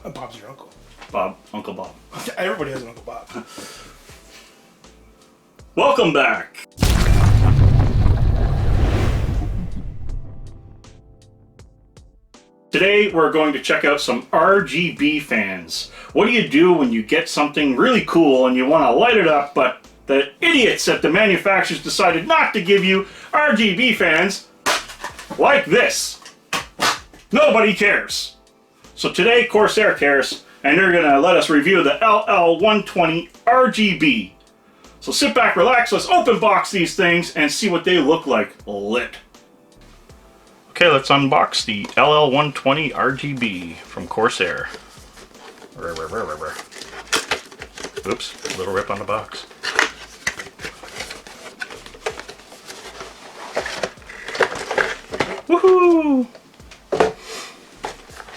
Bob's your uncle. Bob, Uncle Bob. Everybody has an Uncle Bob. Welcome back. Today we're going to check out some RGB fans. What do you do when you get something really cool and you want to light it up, but the idiots at the manufacturers decided not to give you RGB fans like this? Nobody cares. So today Corsair cares, and they're going to let us review the LL120 RGB. So sit back, relax, let's open box these things and see what they look like lit. Okay, let's unbox the LL120 RGB from Corsair. Oops, a little rip on the box. Woohoo!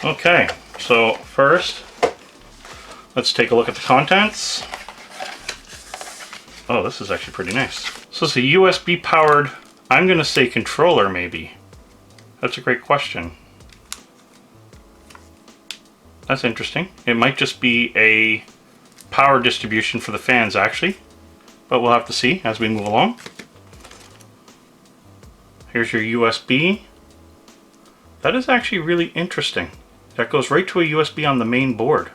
Okay, so first, let's take a look at the contents. Oh, this is actually pretty nice. So it's a USB powered, I'm gonna say controller maybe. That's a great question. That's interesting. It might just be a power distribution for the fans actually, but we'll have to see as we move along. Here's your USB. That is actually really interesting. That goes right to a USB on the main board.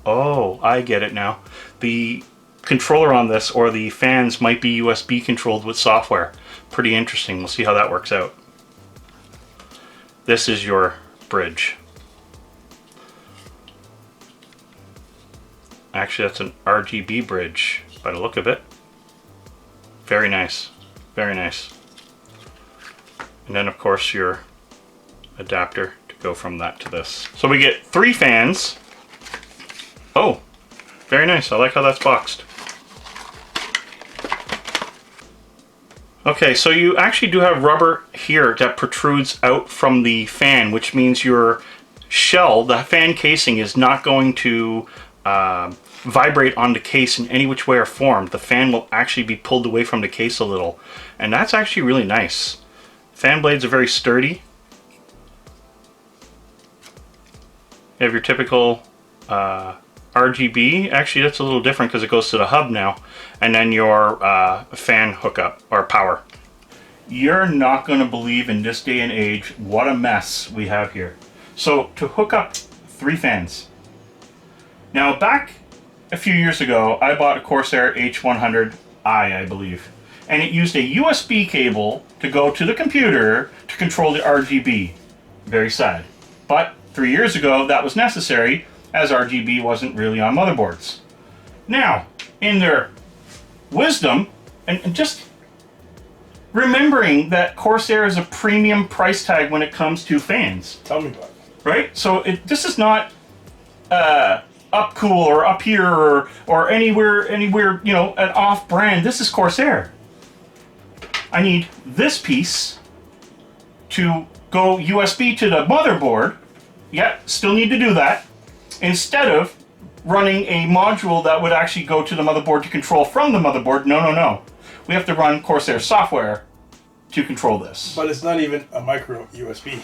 Oh, I get it now. The controller on this, or the fans, might be USB controlled with software. Pretty interesting. We'll see how that works out. This is your bridge. Actually, that's an RGB bridge by the look of it. Very nice. Very nice. And then, of course, your adapter to go from that to this. So we get 3 fans. Oh, very nice. I like how that's boxed. Okay, so you actually do have rubber here that protrudes out from the fan, which means your shell, the fan casing, is not going to vibrate on the case in any which way or form. The fan will actually be pulled away from the case a little, and that's actually really nice. Fan blades are very sturdy. You have your typical RGB. Actually, that's a little different because it goes to the hub now. And then your fan hookup, or power. You're not going to believe in this day and age what a mess we have here. So to hook up 3 fans. Now back a few years ago, I bought a Corsair H100i, I believe. And it used a USB cable to go to the computer to control the RGB. Very sad. But 3 years ago, that was necessary, as RGB wasn't really on motherboards. Now, in their wisdom, and just remembering that Corsair is a premium price tag when it comes to fans. Tell me about it. Right? So this is not up cool or up here or anywhere, you know, an off brand. This is Corsair. I need this piece to go USB to the motherboard. Yeah, still need to do that. Instead of running a module that would actually go to the motherboard to control from the motherboard. No. We have to run Corsair software to control this. But it's not even a micro USB.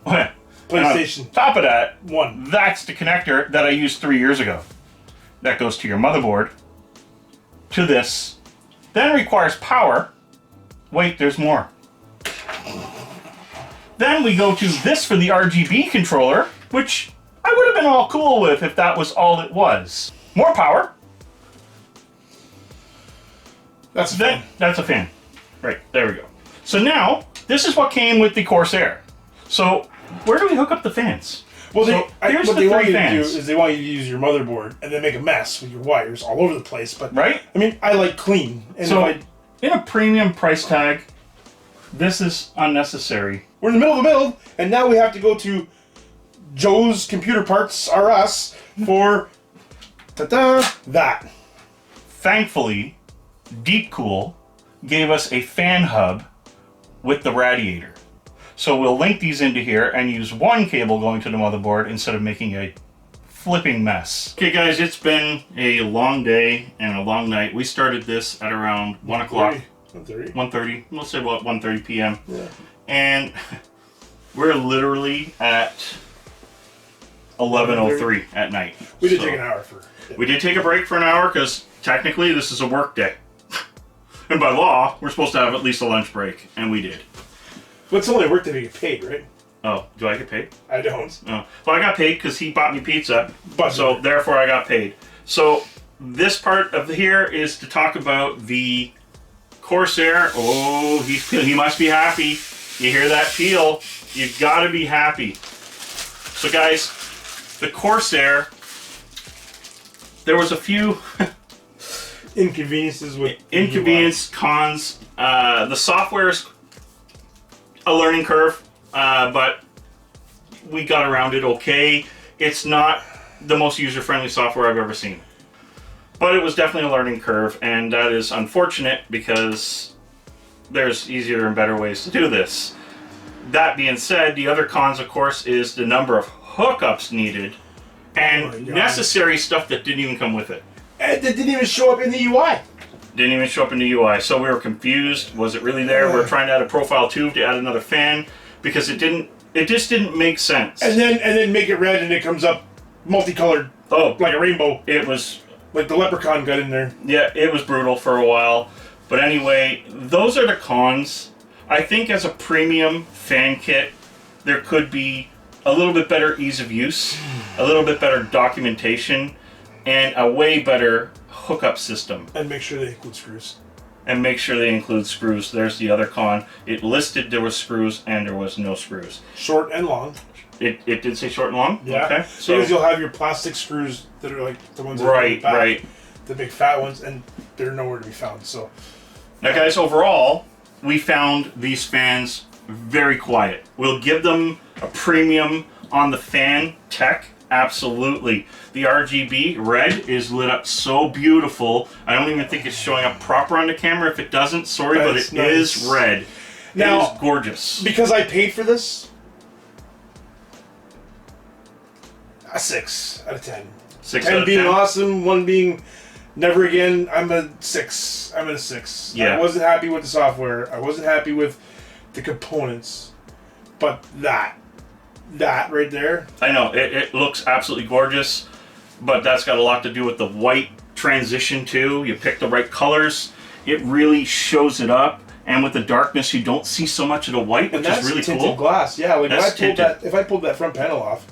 PlayStation. On top of that, 1. That's the connector that I used 3 years ago. That goes to your motherboard, to this, then requires power. Wait, there's more. Then we go to this for the RGB controller, which I would have been all cool with if that was all it was. More power. That's a fan. That's a fan. Right, there we go. So now, this is what came with the Corsair. So, where do we hook up the fans? Well, here's what the they 3 want you to do fans. is they want you to use your motherboard and then make a mess with your wires all over the place. But right? I mean, I like clean. And so, in a premium price tag, this is unnecessary. We're in the middle of the build, and now we have to go to Joe's Computer Parts R Us for that. Thankfully, Deep Cool gave us a fan hub with the radiator. So we'll link these into here and use one cable going to the motherboard instead of making a flipping mess. Okay guys, it's been a long day and a long night. We started this at around 1 o'clock. 1:30. We'll say about 1:30 p.m. Yeah. And we're literally at 11:03 at night. We did take an hour for. Yeah. We did take a break for an hour because technically this is a work day. And by law, we're supposed to have at least a lunch break, and we did. But it's only a work day to get paid, right? Oh, do I get paid? I don't. Oh. Well, I got paid because he bought me pizza, But so therefore I got paid. So this part of here is to talk about the Corsair. Oh, he must be happy. You hear that feel? You've got to be happy. So guys, the Corsair, there was a few inconveniences with cons. The software's a learning curve, but we got around it okay. It's not the most user-friendly software I've ever seen. But it was definitely a learning curve, and that is unfortunate because there's easier and better ways to do this. That being said, the other cons, of course, is the number of hookups needed and necessary stuff that didn't even come with it. And that didn't even show up in the UI. Didn't even show up in the UI, so we were confused. Was it really there? We were trying to add a profile tube to add another fan because it just didn't make sense. And then make it red and it comes up multicolored. Oh, like a rainbow. It was like the leprechaun got in there. Yeah, it was brutal for a while. But anyway, those are the cons. I think as a premium fan kit, there could be a little bit better ease of use, a little bit better documentation, and a way better hookup system. And make sure they include screws. And make sure they include screws. There's the other con. It listed there was screws and there was no screws. Short and long. It did say short and long? Yeah. Okay. So because you'll have your plastic screws that are like the ones that right, back, right. The big fat ones, and they're nowhere to be found. So now guys, overall, we found these fans very quiet. We'll give them a premium on the fan tech. Absolutely. The RGB red is lit up so beautiful. I don't even think it's showing up proper on the camera. If it doesn't, sorry, but it is red. Now, it is gorgeous. Because I paid for this, a 6 out of 10. 6 10 out of being 10? awesome, 1 being never again. I'm a 6. I'm at a 6. Yeah. I wasn't happy with the software. I wasn't happy with the components. But that right there. I know, it looks absolutely gorgeous, but that's got a lot to do with the white transition too. You pick the right colors, it really shows it up, and with the darkness you don't see so much of the white, which is really tinted cool. Glass, yeah. Like that's if I pulled that front panel off,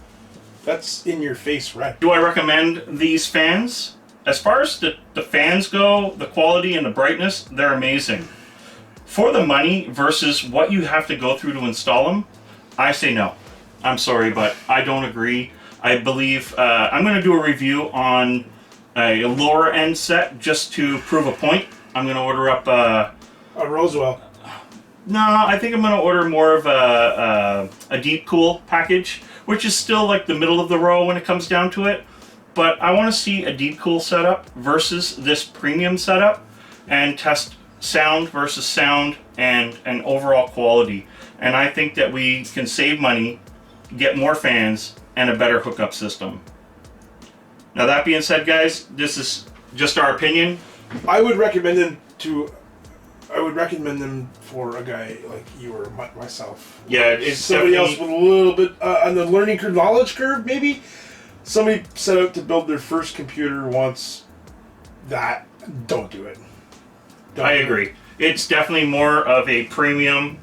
that's in your face red. Do I recommend these fans? As far as the fans go, the quality and the brightness, they're amazing. For the money versus what you have to go through to install them, I say no. I'm sorry, but I don't agree. I believe I'm going to do a review on a lower end set just to prove a point. I'm going to order up a Rosewell. No, I think I'm going to order more of a deep cool package, which is still like the middle of the row when it comes down to it. But I want to see a deep cool setup versus this premium setup and test sound versus sound and overall quality. And I think that we can save money, get more fans, and a better hookup system. Now that being said, guys, this is just our opinion. I would recommend them for a guy like you or myself. Yeah, it's somebody else with a little bit on the learning curve, knowledge curve, maybe. Somebody set out to build their first computer wants that. Don't do it. I agree. It's definitely more of a premium,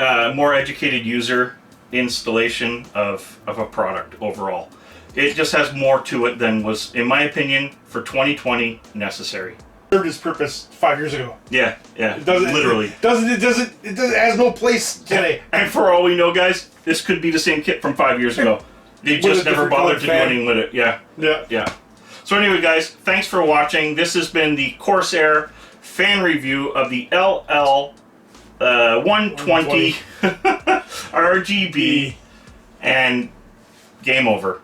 more educated user installation of a product overall. It just has more to it than was, in my opinion, for 2020 necessary. Served its purpose 5 years ago. Yeah. It doesn't, literally. It has no place today. And for all we know, guys, this could be the same kit from 5 years ago. They just never bothered to do anything with it. Yeah. So anyway, guys, thanks for watching. This has been the Corsair fan review of the LL120 RGB, and game over.